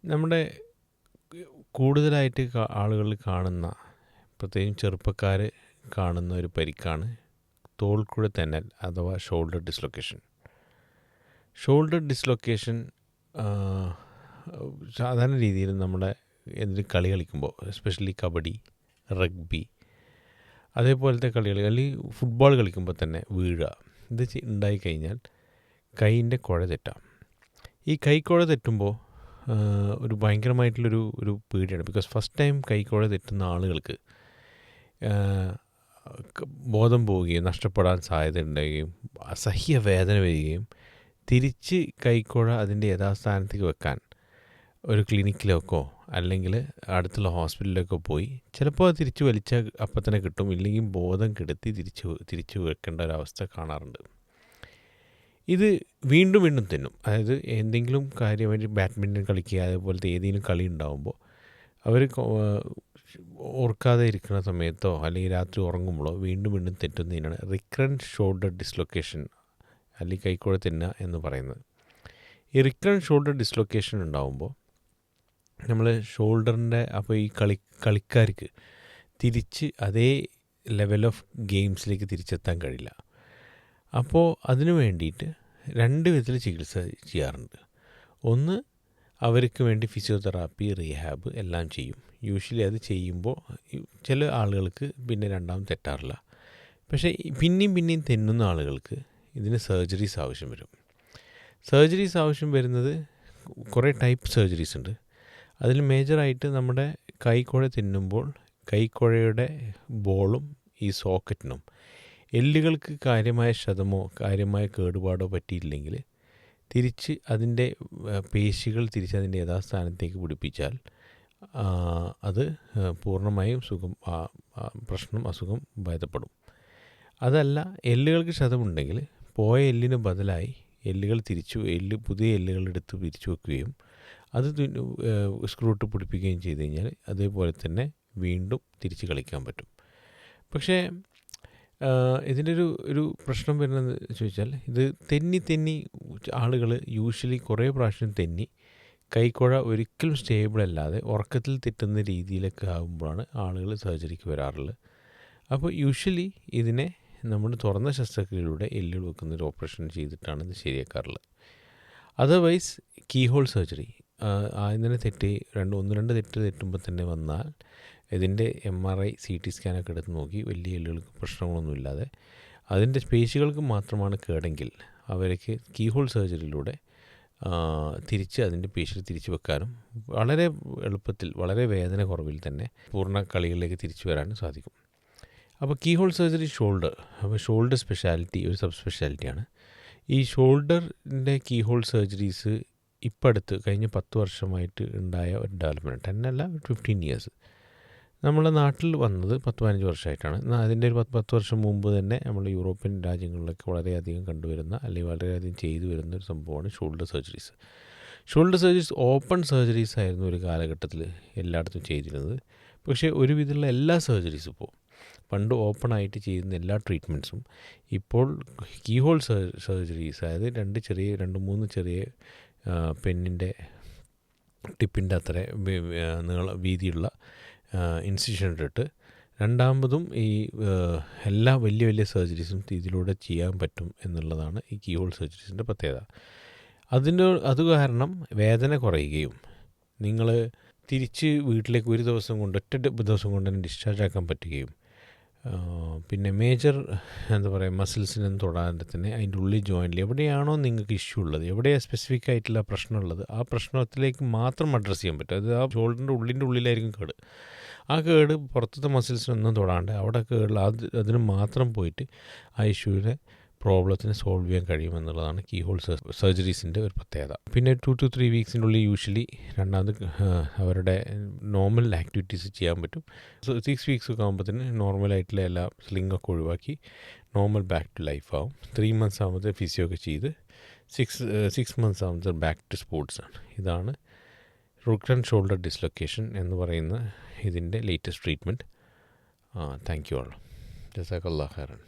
നമ്മുടെ കൂടുതലായിട്ട് ആളുകൾ കാണുന്ന, പ്രത്യേകിച്ച് ചെറുപ്പക്കാർ കാണുന്ന ഒരു പരിക്കാണ് തോൾക്കുഴ തെന്നൽ അഥവാ ഷോൾഡർ ഡിസ്ലൊക്കേഷൻ. ഷോൾഡർ ഡിസ്ലൊക്കേഷൻ സാധാരണ രീതിയിൽ നമ്മുടെ എന്തെങ്കിലും കളി കളിക്കുമ്പോൾ, എസ്പെഷ്യലി കബഡി, റഗ്ബി, അതേപോലത്തെ കളികൾ, അല്ലെങ്കിൽ ഫുട്ബോൾ കളിക്കുമ്പോൾ തന്നെ വീഴുക, ഇത് ഉണ്ടായിക്കഴിഞ്ഞാൽ കൈയിൻ്റെ കുഴ തെറ്റാം. ഈ കൈക്കുഴ തെറ്റുമ്പോൾ ഒരു ഭയങ്കരമായിട്ടുള്ളൊരു പേടിയാണ്. ബിക്കോസ് ഫസ്റ്റ് ടൈം കൈക്കുഴ തെറ്റുന്ന ആളുകൾക്ക് ബോധം പോവുകയും നഷ്ടപ്പെടാൻ സാധ്യത ഉണ്ടാവുകയും അസഹ്യ വേദന വരികയും തിരിച്ച് കൈക്കുഴ അതിൻ്റെ യഥാസ്ഥാനത്തേക്ക് വെക്കാൻ ഒരു ക്ലിനിക്കിലേക്കോ അല്ലെങ്കിൽ അടുത്തുള്ള ഹോസ്പിറ്റലിലേക്കോ പോയി ചിലപ്പോൾ അത് തിരിച്ച് വലിച്ചാൽ അപ്പം തന്നെ കിട്ടും, ഇല്ലെങ്കിൽ ബോധം കെടുത്തി തിരിച്ച് വെക്കേണ്ട ഒരവസ്ഥ കാണാറുണ്ട്. ഇത് വീണ്ടും വീണ്ടും തെന്നും. അതായത് എന്തെങ്കിലും കാര്യമായിട്ട് ബാഡ്മിൻ്റൺ കളിക്കുക, അതേപോലത്തെ ഏതെങ്കിലും കളി ഉണ്ടാകുമ്പോൾ അവർ ഓർക്കാതെ ഇരിക്കുന്ന സമയത്തോ അല്ലെങ്കിൽ രാത്രി ഉറങ്ങുമ്പോഴോ വീണ്ടും വീണ്ടും തെറ്റുന്നതിനാണ് റിക്കറൻറ്റ് ഷോൾഡർ ഡിസ്ലൊക്കേഷൻ അല്ലെങ്കിൽ കൈക്കുഴ തെന്നുക എന്ന് പറയുന്നത്. ഈ റിക്കറൻറ്റ് ഷോൾഡർ ഡിസ്ലൊക്കേഷൻ ഉണ്ടാകുമ്പോൾ നമ്മൾ ഷോൾഡറിൻ്റെ, അപ്പോൾ ഈ കളിക്കാർക്ക് തിരിച്ച് അതേ ലെവൽ ഓഫ് ഗെയിംസിലേക്ക് തിരിച്ചെത്താൻ കഴിയില്ല. അപ്പോൾ അതിനു വേണ്ടിയിട്ട് രണ്ട് വിധത്തിൽ ചികിത്സ ചെയ്യാറുണ്ട്. ഒന്ന്, അവർക്ക് വേണ്ടി ഫിസിയോതെറാപ്പി, റീഹാബ് എല്ലാം ചെയ്യും. യൂഷ്വലി അത് ചെയ്യുമ്പോൾ ചില ആളുകൾക്ക് പിന്നെ രണ്ടാമത് തെറ്റാറില്ല. പക്ഷേ പിന്നെയും തെന്നുന്ന ആളുകൾക്ക് ഇതിന് സർജറീസ് ആവശ്യം വരും. സർജറീസ് ആവശ്യം വരുന്നത് കുറേ ടൈപ്പ് സർജറീസ് ഉണ്ട്. അതിൽ മേജറായിട്ട് നമ്മുടെ കൈക്കുഴ തിന്നുമ്പോൾ കൈക്കുഴയുടെ ബോളും ഈ സോക്കറ്റിനും എല്ലുകൾക്ക് കാര്യമായ ക്ഷതമോ കാര്യമായ കേടുപാടോ പറ്റിയില്ലെങ്കിൽ തിരിച്ച് അതിൻ്റെ പേശികൾ തിരിച്ച് അതിൻ്റെ യഥാസ്ഥാനത്തേക്ക് പിടിപ്പിച്ചാൽ അത് പൂർണ്ണമായും അസുഖം ഭേദപ്പെടും. അതല്ല, എല്ലുകൾക്ക് ക്ഷതമുണ്ടെങ്കിൽ പോയ എല്ലിന് ബദലായി എല്ലുകൾ പുതിയ എല്ലുകളെടുത്ത് തിരിച്ചു വെക്കുകയും അത് സ്ക്രൂട്ട് പിടിപ്പിക്കുകയും ചെയ്ത് കഴിഞ്ഞാൽ അതേപോലെ തന്നെ വീണ്ടും തിരിച്ച് കളിക്കാൻ പറ്റും. പക്ഷേ ഇതിൻ്റെ ഒരു പ്രശ്നം വരുന്നത് ചോദിച്ചാൽ, ഇത് തെന്നി ആളുകൾ യൂഷ്വലി കുറേ പ്രാവശ്യം തെന്നി കൈക്കുഴ ഒരിക്കലും സ്റ്റേബിൾ അല്ലാതെ ഉറക്കത്തിൽ തെറ്റുന്ന രീതിയിലൊക്കെ ആകുമ്പോഴാണ് ആളുകൾ സർജറിക്ക് വരാറുള്ളത്. അപ്പോൾ യൂഷ്വലി ഇതിനെ നമ്മൾ തുറന്ന ശസ്ത്രക്രിയയിലൂടെ എല്ലുകൾ വെക്കുന്നൊരു ഓപ്പറേഷൻ ചെയ്തിട്ടാണ് ഇത് ശരിയാക്കാറുള്ളത്. അതർവൈസ് കീഹോൾ സർജറി ആദ്യം തന്നെ ഒന്ന് രണ്ട് തെറ്റുമ്പോൾ തന്നെ വന്നാൽ ഇതിൻ്റെ MRI CT സ്കാനൊക്കെ എടുത്ത് നോക്കി വലിയ എല്ലുകൾക്ക് പ്രശ്നങ്ങളൊന്നുമില്ലാതെ അതിൻ്റെ പേശികൾക്ക് മാത്രമാണ് കേടെങ്കിൽ അവർക്ക് കീഹോൾ സർജറിയിലൂടെ തിരിച്ച് അതിൻ്റെ പേശികൾ തിരിച്ചു വെക്കാനും വളരെ എളുപ്പത്തിൽ വളരെ വേദന കുറവിൽ തന്നെ പൂർണ്ണ കളികളിലേക്ക് തിരിച്ചു വരാനും സാധിക്കും. അപ്പോൾ കീഹോൾ സർജറി ഷോൾഡർ സ്പെഷ്യാലിറ്റി ഒരു സബ് സ്പെഷ്യാലിറ്റിയാണ്. ഈ ഷോൾഡറിൻ്റെ കീഹോൾ സർജറീസ് ഇപ്പം അടുത്ത് കഴിഞ്ഞ 10 വർഷമായിട്ട് ഉണ്ടായ ഒരു ഡെവലപ്മെൻറ്റ്, 10 അല്ല 15 ഇയേഴ്സ്. നമ്മുടെ നാട്ടിൽ വന്നത് 10-15 വർഷമായിട്ടാണ്. അതിൻ്റെ ഒരു 10 വർഷം മുമ്പ് തന്നെ നമ്മൾ യൂറോപ്യൻ രാജ്യങ്ങളിലൊക്കെ വളരെയധികം കണ്ടുവരുന്ന അല്ലെങ്കിൽ വളരെയധികം ചെയ്തു വരുന്ന ഒരു സംഭവമാണ് shoulder surgeries. Shoulder surgeries open surgeries ആയിരുന്നു ഒരു കാലഘട്ടത്തിൽ എല്ലായിടത്തും ചെയ്തിരുന്നത്. പക്ഷേ ഒരുവിധമുള്ള എല്ലാ സർജറീസും ഇപ്പോൾ പണ്ട് ഓപ്പൺ ആയിട്ട് ചെയ്യുന്ന എല്ലാ ട്രീറ്റ്മെൻറ്റ്സും ഇപ്പോൾ കീഹോൾ സർജറീസ്, അതായത് 2-3 ചെറിയ പെന്നിൻ്റെ ടിപ്പിൻ്റെ അത്ര വീതിയുള്ള ഇൻസിഷൻ ഇട്ടിട്ട് രണ്ടാമതും ഈ എല്ലാ വലിയ സർജറീസും ഇതിലൂടെ ചെയ്യാൻ പറ്റും എന്നുള്ളതാണ് ഈ കീഹോൾ സർജറീസിൻ്റെ പ്രത്യേകത. അത് കാരണം വേദന കുറയുകയും നിങ്ങൾ തിരിച്ച് വീട്ടിലേക്ക് ഒറ്റ ദിവസം കൊണ്ട് തന്നെ ഡിസ്ചാർജ് ആക്കാൻ പറ്റുകയും പിന്നെ മേജർ മസിൽസിനൊന്നും തൊടാതെ തന്നെ അതിൻ്റെ ഉള്ളിൽ ജോയിൻറ്റിൽ എവിടെയാണോ നിങ്ങൾക്ക് ഇഷ്യൂ ഉള്ളത്, എവിടെയാണ് സ്പെസിഫിക് ആയിട്ടുള്ള പ്രശ്നമുള്ളത്, ആ പ്രശ്നത്തിലേക്ക് മാത്രം അഡ്രസ്സ് ചെയ്യാൻ പറ്റും. അത് ആ ഷോൾഡറിൻ്റെ ഉള്ളിലായിരിക്കും കേട്. ആ കേട് പുറത്തത്തെ മസിൽസിനൊന്നും തൊടാണ്ട് അവിടെ അതിന് മാത്രം പോയിട്ട് ആ ഇഷ്യൂവിനെ പ്രോബ്ലത്തിന് സോൾവ് ചെയ്യാൻ കഴിയുമെന്നുള്ളതാണ് കീഹോൾ സർജറീസിൻ്റെ ഒരു പ്രത്യേകത. പിന്നെ 2 to 3 വീക്സിൻ്റെ ഉള്ളിൽ യൂഷ്വലി രണ്ടാമത് അവരുടെ നോർമൽ ആക്ടിവിറ്റീസ് ചെയ്യാൻ പറ്റും. 6 വീക്സ് ഒക്കെ ആകുമ്പോഴത്തേന് നോർമലായിട്ടുള്ള എല്ലാ സ്ലിങ്ങൊക്കെ ഒഴിവാക്കി നോർമൽ ബാക്ക് ടു ലൈഫ് ആവും. 3 months ആകുമ്പോഴത്തെ ഫിസിയോ ഒക്കെ ചെയ്ത് 6 months ആകുമ്പോഴത്തെ ബാക്ക് ടു സ്പോർട്സാണ്. ഇതാണ് റിക്കറൻറ്റ് ഷോൾഡർ ഡിസ്ലൊക്കേഷൻ എന്ന് പറയുന്ന ഇതിൻ്റെ latest treatment. Thank you all. ജസാക്കല്ലാഹ് ഖൈറൻ.